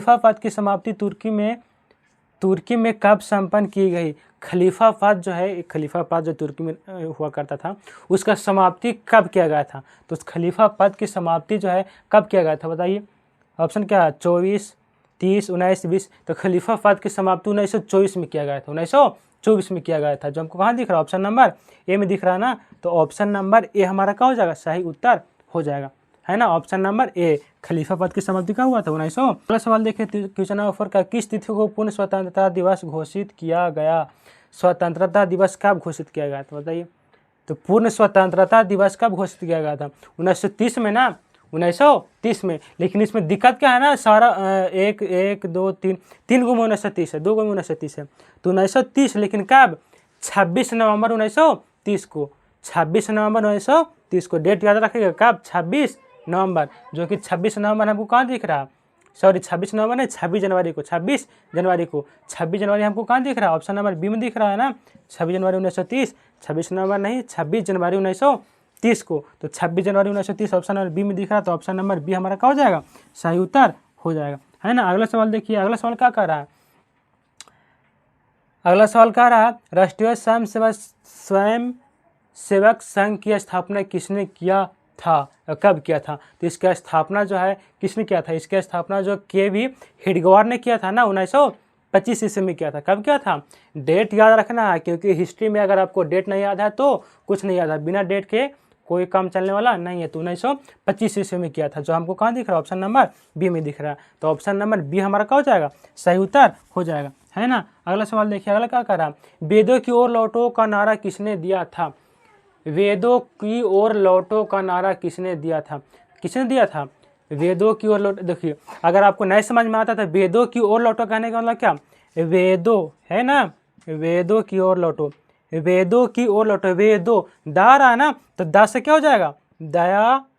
खलीफावाद की समाप्ति तुर्की में कब संपन्न की गई? खलीफावाद जो है, खलीफावाद जो तुर्की में हुआ करता था, उसका समाप्ति कब किया गया था? तो उस खलीफावाद की समाप्ति जो है कब किया गया था बताइए। ऑप्शन क्या है? 24, 30, 19, 20। तो खलीफावाद की समाप्ति 1924 में किया गया था, 1924 में किया गया था, जो हमको कहाँ दिख रहा है? ऑप्शन नंबर ए में दिख रहा है ना। तो ऑप्शन नंबर ए हमारा क्या हो जाएगा? सही उत्तर हो जाएगा, है ना, ऑप्शन नंबर ए। खलीफावाद की समाप्ति कब हुआ था? 1900। अगला सवाल देखिए, क्वेश्चन नंबर 4 का, किस तिथि को पूर्ण स्वतंत्रता दिवस घोषित किया गया? स्वतंत्रता दिवस कब घोषित किया गया था बताइए। तो पूर्ण स्वतंत्रता दिवस कब घोषित किया गया था? 1930 में ना, 1930 में। लेकिन इसमें दिक्कत क्या है ना, सारा एक दो तीन गो में 1930 है, 2 गो में 1930 है। तो 1930, लेकिन कब? 26 नवंबर 1930 को, 26 नवंबर 1930 को। डेट याद रखिएगा, कब? 26 नवंबर, जो कि 26 नवंबर हमको कहाँ दिख रहा है? सॉरी, 26 नवंबर नहीं, 26 जनवरी को, 26 जनवरी को, 26 जनवरी हमको कहाँ दिख रहा है? ऑप्शन नंबर बी में दिख रहा है ना, 26 जनवरी 1930। 26 नवंबर नहीं, 26 जनवरी 1930 को। तो 26 जनवरी 1930 ऑप्शन नंबर बी में दिख रहा है। तो ऑप्शन नंबर बी हमारा क्या हो जाएगा? सही उत्तर हो जाएगा, है ना। अगला सवाल देखिए, अगला सवाल क्या कर रहा है? अगला सवाल कह रहा है, राष्ट्रीय स्वयं सेवक संघ की स्थापना किसने किया था, कब किया था? तो इसका स्थापना जो है किसने किया था? इसकी स्थापना जो के.वी. हेडगेवार ने किया था ना, 1925 ईस्वी में किया था। कब किया था? डेट याद रखना है, क्योंकि हिस्ट्री में अगर आपको डेट नहीं याद है तो कुछ नहीं याद है, बिना डेट के कोई काम चलने वाला नहीं है। तो 1925 ईस्वी में किया था, जो हमको कहाँ दिख रहा है? ऑप्शन नंबर बी में दिख रहा है। तो ऑप्शन नंबर बी हमारा क्या हो जाएगा? सही उत्तर हो जाएगा, है ना। अगला सवाल देखिए, अगला क्या कर रहा है? वेदों की ओर लौटो का नारा किसने दिया था? वेदों की ओर लौटो का नारा किसने दिया था? किसने दिया था? वेदों की ओर लौटो। देखिए, अगर आपको नहीं समझ में आता तो वेदों की ओर लौटो कहने का मतलब क्या? वेदों, है ना, वेदों की ओर लौटो, वेदों की ओर लौटो, वेदों, दा रहा ना, तो दा से क्या हो जाएगा? दयानंद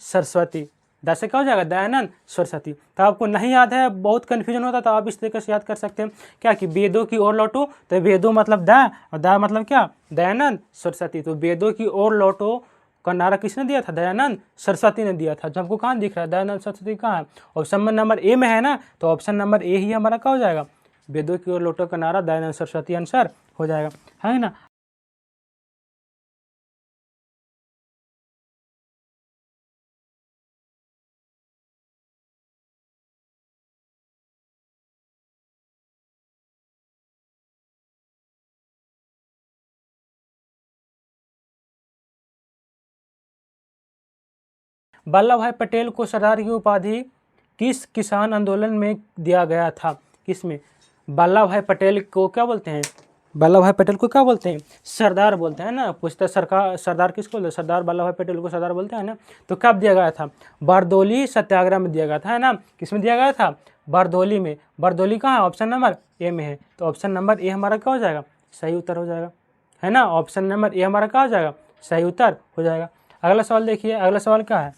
सरस्वती। दा से क्या हो जाएगा? दयानंद सरस्वती। तो आपको नहीं याद है, बहुत कन्फ्यूजन होता, तो आप इस तरीके से याद कर सकते हैं क्या, कि वेदों की ओर लौटो, तो वेदों मतलब दा, और दा मतलब क्या? दयानंद सरस्वती। तो वेदों की ओर लौटो का नारा किसने दिया था? दयानंद सरस्वती ने दिया था। जो हमको कहाँ दिख रहा है? दयानंद सरस्वती कहाँ है? ऑप्शन नंबर ए में है ना। तो ऑप्शन नंबर ए ही हमारा क्या हो जाएगा? वेदों की ओर लौटो का नारा दयानंद सरस्वती आंसर हो जाएगा, है ना। वल्लभ भाई पटेल को सरदार की उपाधि किस किसान आंदोलन में दिया गया था? किसमें? वल्लभ भाई पटेल को क्या बोलते हैं? वल्लभ भाई पटेल को क्या बोलते हैं? सरदार बोलते हैं ना। पूछते सरकार, सरदार किसको बोलते हैं? सरदार वल्लभ भाई पटेल को सरदार बोलते हैं ना। तो कब दिया गया था? बारदोली सत्याग्रह में दिया गया था, है ना। किस में दिया गया था? बारदोली में। बारदोली कहाँ है? ऑप्शन नंबर ए में है। तो ऑप्शन नंबर ए हमारा क्या हो जाएगा? सही उत्तर हो जाएगा, है ना। ऑप्शन नंबर ए हमारा क्या हो जाएगा? सही उत्तर हो जाएगा। अगला सवाल देखिए, अगला सवाल क्या है?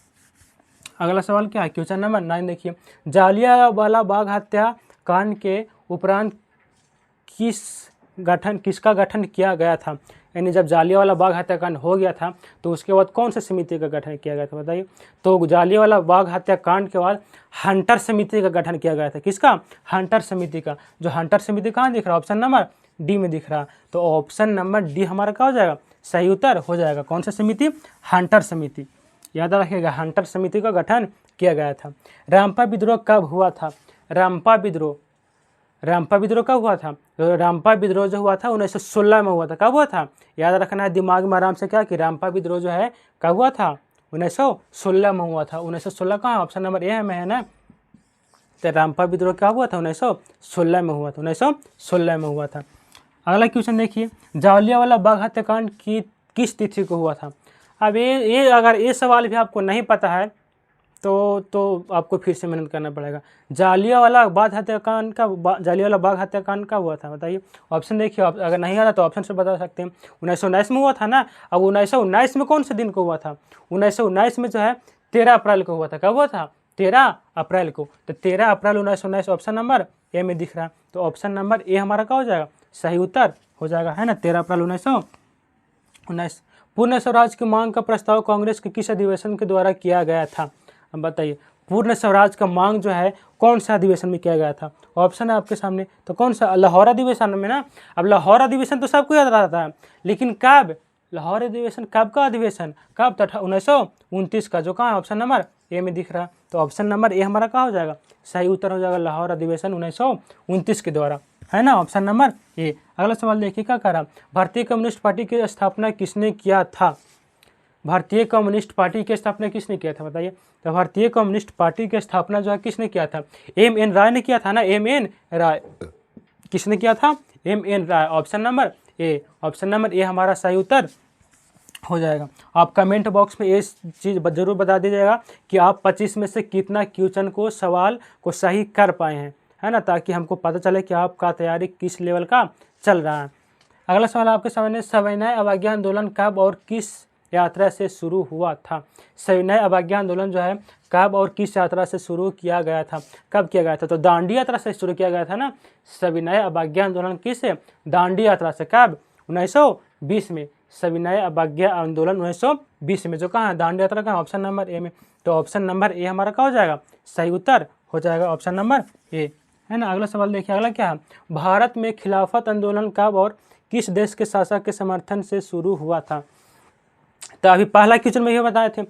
अगला सवाल क्या है? क्वेश्चन नंबर 9 देखिए, जालियांवाला बाग हत्याकांड के उपरांत किसका गठन किया गया था? यानी जब जालियांवाला बाग हत्याकांड हो गया था तो उसके बाद कौन सी समिति का गठन किया गया था बताइए। तो जालियांवाला बाग हत्याकांड के बाद हंटर समिति का गठन किया गया था। किसका? हंटर समिति का। जो हंटर समिति कहाँ दिख रहा है? ऑप्शन नंबर डी में दिख रहा है। तो ऑप्शन नंबर डी हमारा क्या हो जाएगा? सही उत्तर हो जाएगा। कौन सा समिति? हंटर समिति। याद रखिएगा, हंटर समिति का गठन किया गया था। रामपा विद्रोह कब हुआ था? रामपा विद्रोह कब हुआ था? तो रामपा विद्रोह जो हुआ था 1916 में हुआ था। कब हुआ था? याद रखना है दिमाग में आराम से, क्या कि रामपा विद्रोह जो है कब हुआ था? 1916 में हुआ था। 1916 कहाँ? ऑप्शन नंबर ए में है ना। तो रामपा विद्रोह क्या हुआ था? 1916 में हुआ था, 1916 में हुआ था। अगला क्वेश्चन देखिए, जालियांवाला बाग हत्याकांड की किस तिथि को हुआ था? अब ये अगर ये सवाल भी आपको नहीं पता है तो आपको फिर से मेहनत करना पड़ेगा। जालियांवाला बाग हत्याकांड का हुआ था बताइए। ऑप्शन देखिए, अगर नहीं आता तो ऑप्शन से बता सकते हैं। 1919 में हुआ था ना। अब 1919 में कौन से दिन को हुआ था? 1919 में जो है 13 अप्रैल को हुआ था। कब हुआ था? 13 अप्रैल को। तो 13 अप्रैल 1919 ऑप्शन नंबर ए में दिख रहा है। तो ऑप्शन नंबर ए हमारा क्या हो जाएगा? सही उत्तर हो जाएगा, है ना। 13 अप्रैल 1919। पूर्ण स्वराज की मांग का प्रस्ताव कांग्रेस के किस अधिवेशन के द्वारा किया गया था? अब बताइए, पूर्ण स्वराज का मांग जो है कौन सा अधिवेशन में किया गया था? ऑप्शन है आपके सामने, तो कौन सा? लाहौर अधिवेशन में ना। अब लाहौर अधिवेशन तो सबको याद रहता है, लेकिन कब लाहौर अधिवेशन, कब का अधिवेशन, कब? तो 1929 का, जो कहाँ है? ऑप्शन नंबर ए में दिख रहा है। तो ऑप्शन नंबर ए हमारा कहाँ हो जाएगा? सही उत्तर हो जाएगा लाहौर अधिवेशन 1929 के द्वारा, है ना, ऑप्शन नंबर ए। अगला सवाल देखिए क्या कह रहा, भारतीय कम्युनिस्ट पार्टी की स्थापना किसने किया था? भारतीय कम्युनिस्ट पार्टी की स्थापना किसने किया था बताइए? तो भारतीय कम्युनिस्ट पार्टी की स्थापना जो है किसने किया था? एम.एन. राय ने किया था ना, एम.एन. राय। किसने किया था? M N. Roy. Option number A, option number A हमारा सही उत्तर हो जाएगा। आप कमेंट बॉक्स में ये चीज़ जरूर बता दीजिएगा कि आप 25 में से कितना क्वेश्चन को, सवाल को सही कर पाए हैं, है ना, ताकि हमको पता चले कि आपका तैयारी किस लेवल का चल रहा है। अगला सवाल आपके सामने, सविनय अवज्ञा आंदोलन कब और किस यात्रा से शुरू हुआ था? सविनय अवज्ञा आंदोलन जो है कब और किस यात्रा से शुरू किया गया था? कब किया गया था? तो दांडी यात्रा से शुरू किया गया था ना। सविनय अवज्ञा आंदोलन किस? दांडी यात्रा से। कब? 1920 में। सविनय अवज्ञा आंदोलन 1920 में, जो कहाँ है? दांडी यात्रा का, ऑप्शन नंबर ए में। तो ऑप्शन नंबर ए हमारा क्या हो जाएगा? सही उत्तर हो जाएगा, ऑप्शन नंबर ए, है ना। अगला सवाल देखिए, अगला क्या है, भारत में खिलाफत आंदोलन कब और किस देश के शासक के समर्थन से शुरू हुआ था? तो अभी पहला क्वेश्चन में ये बताए थे,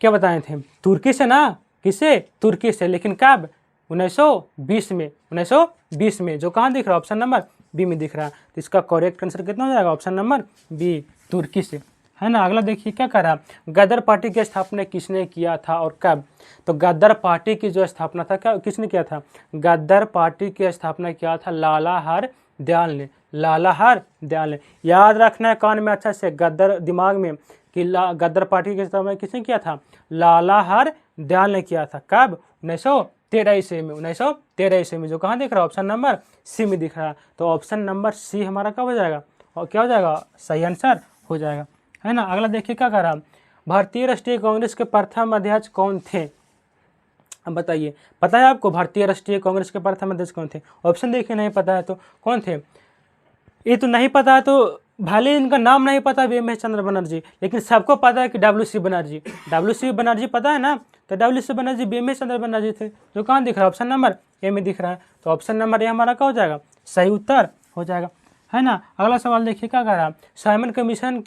क्या बताए थे? तुर्की से ना। किससे? तुर्की से। लेकिन कब? 1920 में। 1920 में, जो कहाँ दिख रहा है? ऑप्शन नंबर बी में दिख रहा है। तो इसका करेक्ट आंसर कितना हो जाएगा? ऑप्शन नंबर बी, तुर्की से, है ना। अगला देखिए क्या कर रहा, गदर पार्टी की स्थापना किसने किया था और कब? तो गदर पार्टी की जो स्थापना था, क्या किसने किया था? गदर पार्टी की स्थापना किया था लाला हरदयाल ने। लाला हरदयाल ने, याद रखना है कान में अच्छा से, गदर दिमाग में, कि गदर पार्टी की स्थापना किसने किया था? लाला हरदयाल ने किया था। कब? 1913 ईस्वी में। 1913 ईस्वी में, जो कहाँ दिख रहा है? ऑप्शन नंबर सी में दिख रहा है। तो ऑप्शन नंबर सी हमारा कब हो जाएगा? और क्या हो जाएगा? सही आंसर हो जाएगा, है ना। अगला देखिए क्या कर रहा, भारतीय राष्ट्रीय कांग्रेस के प्रथम अध्यक्ष कौन थे? अब बताइए, पता है आपको भारतीय राष्ट्रीय कांग्रेस के प्रथम अध्यक्ष कौन थे? ऑप्शन देखिए, नहीं पता है तो कौन थे? ये तो नहीं पता है तो भले इनका नाम नहीं पता एम.एस. चंद्र बनर्जी, लेकिन सबको पता है कि डब्ल्यू.सी. बनर्जी। डब्ल्यू.सी. बनर्जी पता है ना। तो डब्ल्यू.सी. बनर्जी एम.एस. चंद्र बनर्जी थे, जो कहाँ दिख रहा है? ऑप्शन नंबर ए में दिख रहा है। तो ऑप्शन नंबर ए हमारा क्या हो जाएगा? सही उत्तर हो जाएगा, है ना। अगला सवाल देखिए क्या कर रहा, साइमन कमीशन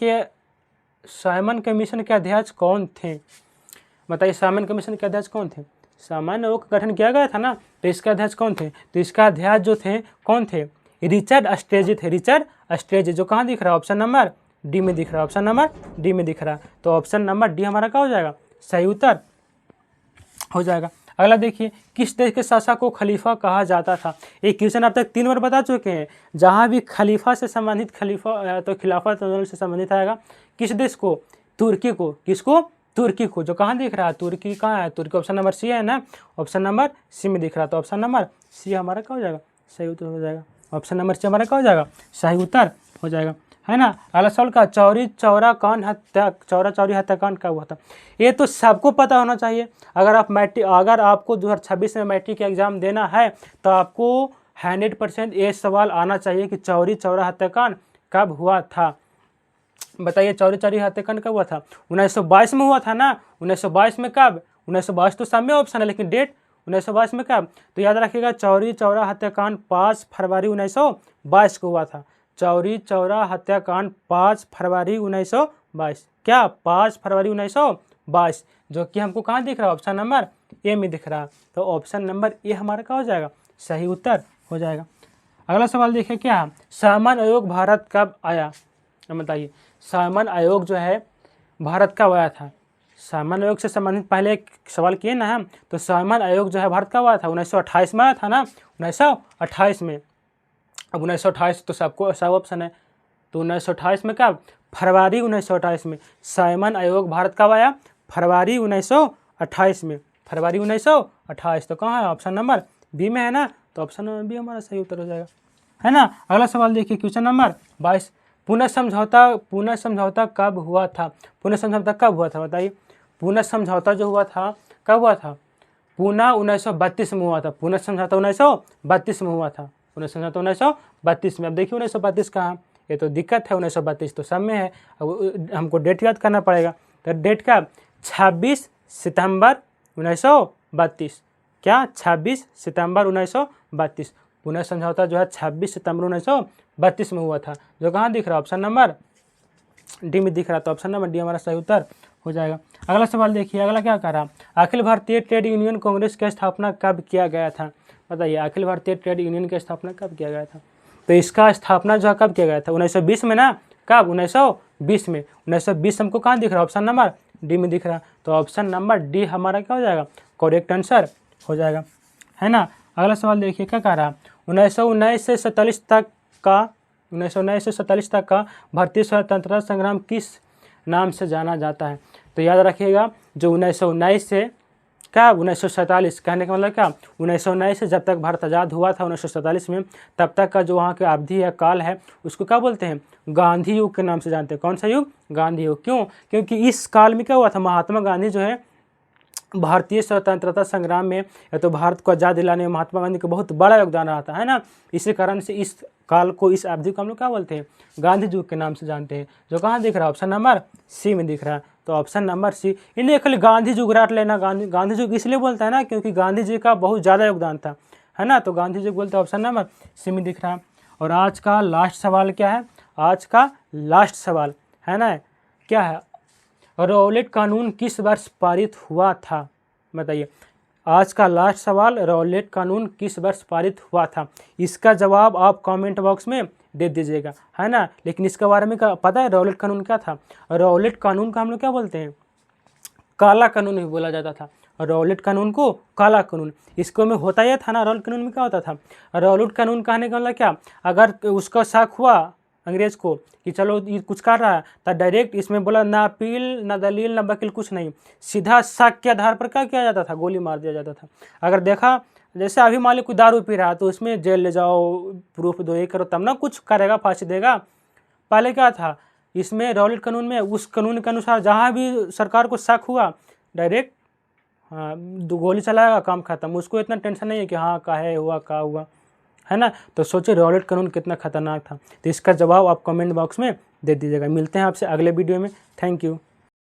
के अध्यक्ष कौन थे? बताइए, साइमन कमीशन के अध्यक्ष कौन थे? सामान्य आयोग का गठन किया गया था ना, तो इसका अध्यक्ष कौन थे? तो इसका अध्यक्ष जो थे कौन थे? रिचर्ड स्ट्रेजी थे। रिचर्ड स्ट्रेजी, जो कहाँ दिख रहा है? ऑप्शन नंबर डी में दिख रहा है। ऑप्शन नंबर डी में दिख रहा है। तो ऑप्शन नंबर डी हमारा क्या हो जाएगा? सही उत्तर हो जाएगा। अगला देखिए, किस देश के शासक को खलीफा कहा जाता था? एक क्वेश्चन अब तक 3 बार बता चुके हैं। जहाँ भी खलीफा से संबंधित, खलीफा तो खिलाफत आंदोलन से संबंधित आएगा। किस देश को? तुर्की को। किसको? तुर्की को, जो कहाँ दिख रहा है? तुर्की कहाँ है? तुर्की ऑप्शन नंबर सी है ना। ऑप्शन नंबर सी में दिख रहा है। तो ऑप्शन नंबर सी हमारा क्या हो जाएगा? सही उत्तर हो जाएगा। ऑप्शन नंबर सी हमारा क्या हो जाएगा? सही उत्तर हो जाएगा, है ना। अगला सवाल का, चौरी चौरा चौरी हत्याकांड कब हुआ था? ये तो सबको पता होना चाहिए। अगर आपको 2026 में मैट्रिक एग्जाम देना है तो आपको 100% ये सवाल आना चाहिए कि चौरी चौरा हत्याकांड कब हुआ था? बताइए, चौरी चौरी हत्याकांड कब हुआ था? 1922 में हुआ था ना। 1922 में कब? 1922 तो सामने ऑप्शन है, लेकिन डेट 1922 में कब? तो याद रखिएगा, चौरी चौरा हत्याकांड 5 फरवरी 1922 को हुआ था। चौरी चौरा हत्याकांड 5 फरवरी 1922। क्या? 5 फरवरी 1922, जो कि हमको कहाँ दिख रहा है? ऑप्शन नंबर ए में दिख रहा है। तो ऑप्शन नंबर ए हमारा क्या हो जाएगा? सही उत्तर हो जाएगा। अगला सवाल देखिए क्या है, साइमन आयोग भारत कब आया? बताइए, साइमन आयोग जो है भारत कब आया था? साइमन आयोग से संबंधित पहले एक सवाल किए ना हम, तो साइमन आयोग जो है भारत कब आया था? 1928 में आया था ना। 1928 में। अब 1928 तो सबको सब ऑप्शन है, तो 1928 में कब? फरवरी 1928 में। साइमन आयोग भारत कब आया? फरवरी 1928 में। फरवरी 1928, तो कहाँ है? ऑप्शन नंबर बी में है ना। तो ऑप्शन नंबर बी हमारा सही उत्तर हो जाएगा, है ना। अगला सवाल देखिए, क्वेश्चन नंबर 22, पुनः समझौता कब हुआ था? पुनः समझौता कब हुआ था बताइए? पुनः समझौता जो हुआ था कब हुआ था? पुनः 1932 में हुआ था। पुनः समझौता 1932 में हुआ था। पुनः समझौता 1932 में। अब देखिए 1932 कहाँ, ये तो दिक्कत है। 1932 तो सब में है, अब हमको डेट याद करना पड़ेगा। तो डेट का 26 सितंबर 1932। क्या 26 सितंबर 1932। पुणे समझौता जो है 26 सितंबर 1932 में हुआ था, जो कहाँ दिख रहा है, ऑप्शन नंबर डी में दिख रहा है। तो ऑप्शन नंबर डी हमारा सही उत्तर हो जाएगा। अगला सवाल देखिए, अगला क्या कह रहा, अखिल भारतीय ट्रेड यूनियन कांग्रेस की स्थापना कब किया गया था? बताइए, अखिल भारतीय ट्रेड यूनियन की स्थापना कब किया गया था? तो इसका स्थापना जो है कब किया गया था? 1920 में ना। कब? 1920 में। 1920 हमको कहाँ दिख रहा है? ऑप्शन नंबर डी में दिख रहा है। तो ऑप्शन नंबर डी हमारा क्या हो जाएगा? करेक्ट आंसर हो जाएगा, है ना। अगला सवाल देखिए, क्या कह रहा, 1919 से 47 तक का 1919 से 47 तक का भारतीय स्वतंत्रता संग्राम किस नाम से जाना जाता है? तो याद रखिएगा, जो 1919 से क्या 1947, कहने का मतलब क्या, 1919 से जब तक भारत आज़ाद हुआ था 1947 में, तब तक का जो वहाँ की अवधि या काल है, उसको क्या बोलते हैं? गांधी युग के नाम से जानते हैं। कौन सा युग? गांधी युग। क्यों? क्योंकि इस काल में क्या हुआ था, महात्मा गांधी जो है भारतीय स्वतंत्रता संग्राम में या तो भारत को आज़ाद दिलाने में महात्मा गांधी का बहुत बड़ा योगदान रहा था, है ना। इसी कारण से इस काल को, इस अवधि को हम लोग क्या बोलते हैं? गांधी युग के नाम से जानते हैं। जो कहाँ दिख रहा है? ऑप्शन नंबर सी में दिख रहा है। तो ऑप्शन नंबर सी, इन्हें खाली गांधी युग रट लेना। गांधी युग इसलिए बोलता है ना क्योंकि गांधी जी का बहुत ज़्यादा योगदान था, है ना। तो गांधी युग बोलते हैं, ऑप्शन नंबर सी में दिख रहा है। और आज का लास्ट सवाल क्या है? आज का लास्ट सवाल है ना, क्या है, रौलेट कानून किस वर्ष पारित हुआ था? बताइए, आज का लास्ट सवाल, रौलेट कानून किस वर्ष पारित हुआ था? इसका जवाब आप कमेंट बॉक्स में दे दीजिएगा, है ना। लेकिन इसके बारे में क्या पता है? रौलेट कानून क्या था? रौलेट कानून का हम लोग क्या बोलते हैं? काला कानून भी बोला जाता था। रौलेट कानून को काला कानून, इसको में होता यह था ना, रौलेट कानून में क्या होता था? रौलेट कानून कहने का मतलब क्या, अगर उसका शक हुआ अंग्रेज को कि चलो ये कुछ कर रहा है, तो डायरेक्ट इसमें बोला ना अपील ना दलील ना वकील, कुछ नहीं, सीधा शक के आधार पर क्या किया जाता था? गोली मार दिया जाता था। अगर देखा, जैसे अभी मान लो कोई दारू पी रहा है तो उसमें जेल ले जाओ, प्रूफ दो, ये करो, तब ना कुछ करेगा, फांसी देगा। पहले क्या था, इसमें रौलेट कानून में उस कानून के अनुसार जहाँ भी सरकार को शक हुआ, डायरेक्ट हाँ गोली चलाएगा, काम खत्म। उसको इतना टेंशन नहीं है कि हाँ काहे हुआ, का हुआ, है ना। तो सोचिए रौलेट कानून कितना खतरनाक था। तो इसका जवाब आप कमेंट बॉक्स में दे दीजिएगा। मिलते हैं आपसे अगले वीडियो में। Thank you.